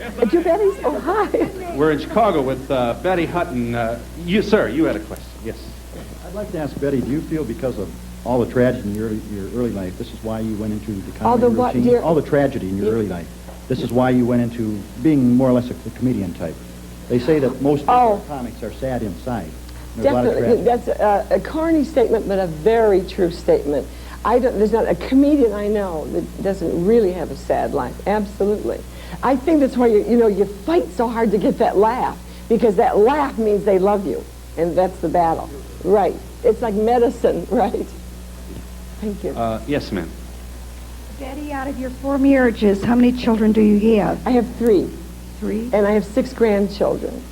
Two Bettys? Oh, hi. We're in Chicago with Betty Hutton. Sir, you had a question. Yes. I'd like to ask Betty, do you feel because of all the tragedy in your early life, this is why you went into the comedy All the what, routine? dear? All the tragedy in your early life. This is why you went into being more or less a comedian type. They say that most comics are sad inside. There's a lot of Definitely. tragedy. That's a corny statement, but a very true statement. There's not a comedian I know that doesn't really have a sad life. Absolutely. I think that's why you fight so hard to get that laugh, because that laugh means they love you, and that's the battle. Right. It's like medicine, right? Thank you. Yes, ma'am. Betty, out of your 4 marriages, how many children do you have? I have 3. 3? And I have 6 grandchildren.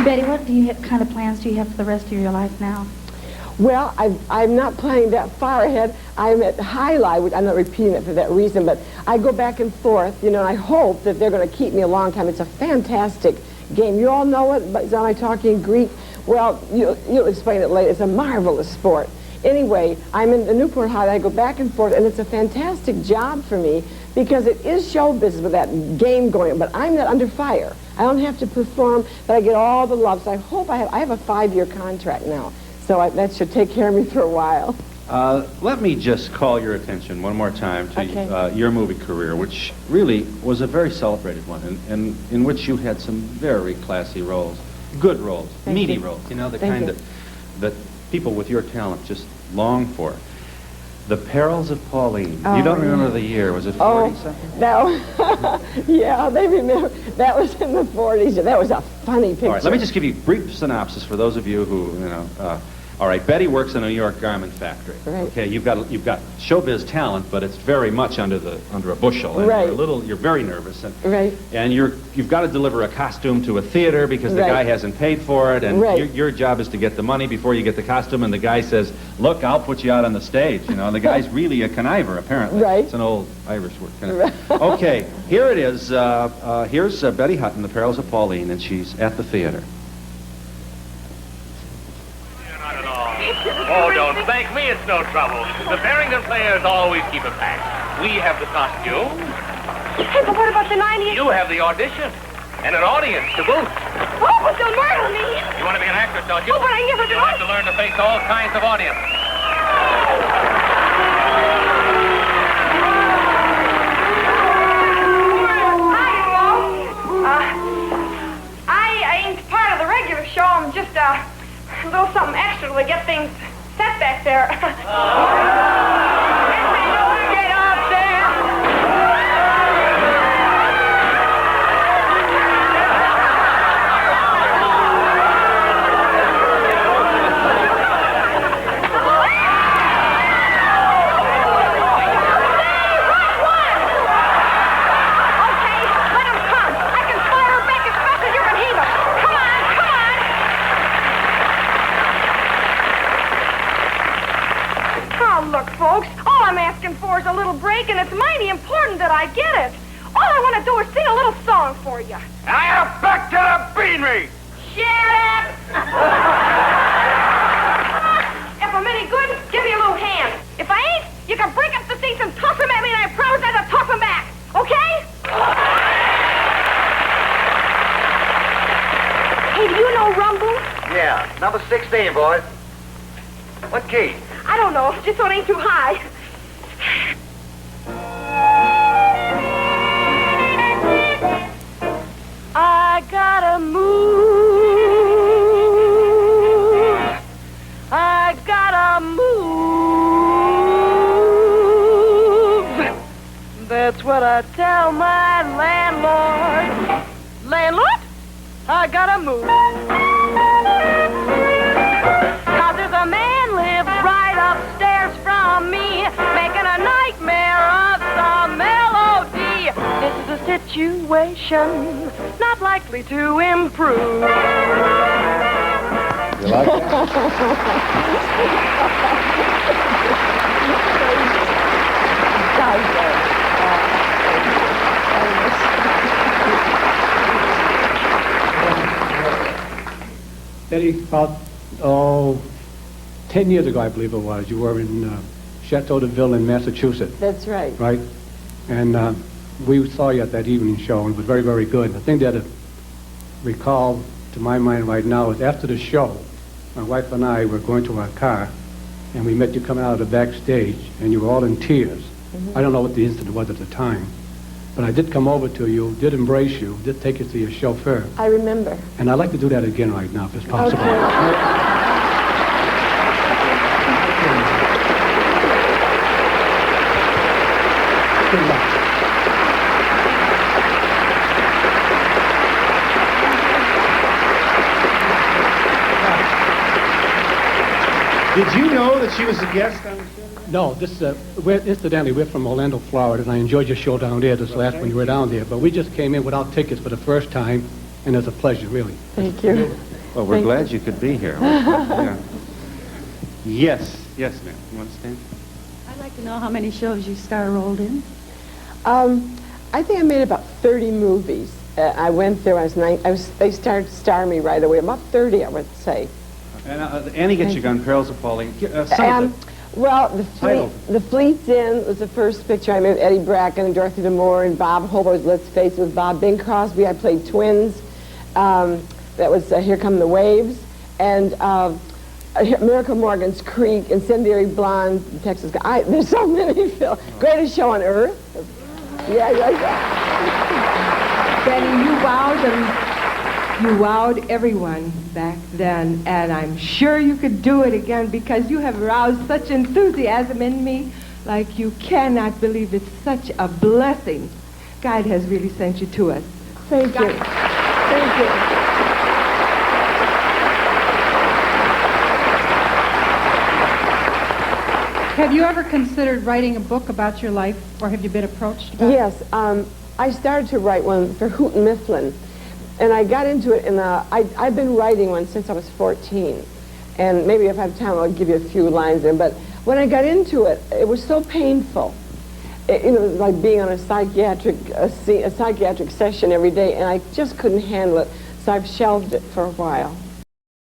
Betty, what kind of plans do you have for the rest of your life now? Well, I'm not planning that far ahead. I'm at Highlight, which I'm not repeating it for that reason, but I go back and forth, and I hope that they're going to keep me a long time. It's a fantastic game. You all know it, but am I talking Greek? Well, you'll explain it later. It's a marvelous sport. Anyway, I'm in the Newport Highlight. I go back and forth, and it's a fantastic job for me because it is show business with that game going on, but I'm not under fire. I don't have to perform, but I get all the love. So I hope I have a 5-year contract now. So that should take care of me for a while. Let me just call your attention one more time to Okay. your movie career, which really was a very celebrated one, and in which you had some very classy roles, good roles, meaty roles, the Thank kind you. that people with your talent just long for. The Perils of Pauline. Oh, You don't yeah. remember the year? Was it 40-something? Yeah, they remember. That was in the 40s. That was a funny picture. All right, let me just give you a brief synopsis for those of you who, all right, Betty works in a New York garment factory. Right. Okay, you've got showbiz talent, but it's very much under a bushel. And Right. you're very nervous, Right. and you've got to deliver a costume to a theater because the Right. guy hasn't paid for it, and Right. your job is to get the money before you get the costume, and the guy says, "Look, I'll put you out on the stage." The guy's really a conniver, apparently. Right. It's an old Irish word. Okay, here it is. Here's Betty Hutton, The Perils of Pauline, and she's at the theater. Oh, don't thank me, it's no trouble. The Barrington players always keep it packed. We have the costume. Hey, but what about the 90th? You have the audition. And an audience to boot. Oh, but they'll murder me. You want to be an actress, don't you? Oh, but I never did. You'll have to learn to face all kinds of audiences. I ain't part of the regular show. I'm just a little something extra to get things set back there. Get up there. Okay, let 'em come. I can fire her back as fast as you can heave her. Come on, come on. Oh, look, folks, all I'm asking for is a little break, and it's mighty important that I get it. All I want to do is sing a little song for you. I am back to the beanery. Shut up! If I'm any good, give me a little hand. If I ain't, you can break up the seats and toss them at me, and I promise not to toss them back. Okay? Hey, do you know Rumble? Yeah, number 16, boys. What key? I don't know, just so it ain't too high. I gotta move. I gotta move. That's what I tell my landlord. Landlord, I gotta move. 'Cause there's a man lives right upstairs from me, making a nightmare of some melody. This is a situation not likely to improve. You like that? Betty, about 10 years ago, I believe it was, you were in Chateau de Ville in Massachusetts, That's right. right? And we saw you at that evening show, and it was very, very good. The thing that I recall to my mind right now is after the show, my wife and I were going to our car, and we met you coming out of the backstage, and you were all in tears. I don't know what the incident was at the time, but I did come over to you, did embrace you, did take you to your chauffeur. I remember. And I'd like to do that again right now, if it's possible. Okay. Good luck. Did you know that she was a guest on the show? No, incidentally, we're from Orlando, Florida, and I enjoyed your show down there this last when you were down there. But we just came in without tickets for the first time, and it's a pleasure, really. Thank you. Well, we're Thank glad you could be here. Yeah. Yes, ma'am. You want to stand? I'd like to know how many shows you star rolled in. I think I made about 30 movies. I went there when I was 9. They started starring me right away. About 30, I would say. And Annie Gets Your Gun, Perils of Pauline. Some of Well, Title. the Fleet's Inn was the first picture I made with Eddie Bracken and Dorothy D'Amour and Bob Hope. Let's Face It with Bob Bing Crosby. I played twins. That was Here Come the Waves. And Miracle Morgan's Creek, Incendiary Blonde, Texas. There's so many films. Greatest Show on Earth. Yeah. Benny, you wowed everyone back then, and I'm sure you could do it again because you have aroused such enthusiasm in me like you cannot believe. It's such a blessing. God has really sent you to us. Thank you. Thank you. Have you ever considered writing a book about your life, or have you been approached about it? Yes, I started to write one for Hutton Mifflin, and I got into it I've been writing one since I was 14, and maybe if I have time I'll give you a few lines in, but when I got into it, it was so painful. It was like being on a psychiatric session every day, and I just couldn't handle it, so I've shelved it for a while.